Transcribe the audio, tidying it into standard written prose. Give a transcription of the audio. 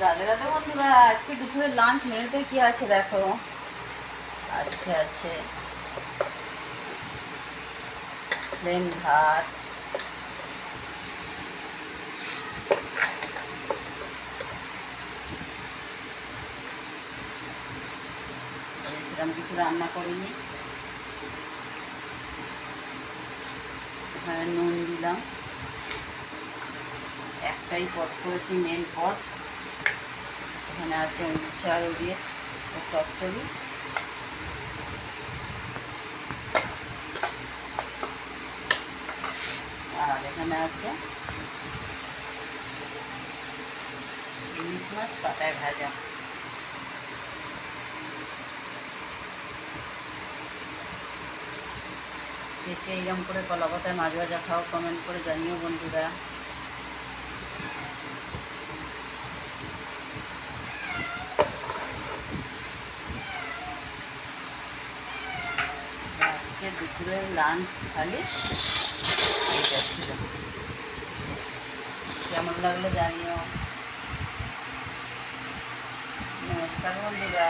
রাধে রাধে বন্ধুরা, আজকে দুপুরের লাঞ্চ মেনুতে কি আছে দেখো। আজকে আছে প্লেন ভাত, সেরকম কিছু রান্না করিনি। এখানে নুন দিলাম, একটাই পদ করেছি, মেন পদ। এখানে আছে উচ্ছে আলু দিয়ে চচ্চড়ি, আর এখানে আছে ইলিশ মাছ পাতায় ভাজা। কে কে এইরকম করে কলা পাতায় মাছ ভাজা খাও, কমেন্ট করে জানিও বন্ধুরা। আজকে দুপুরের লাঞ্চ থালি এইটা ছিল। কেমন লাগলো জানিও। নমস্কার বন্ধুরা।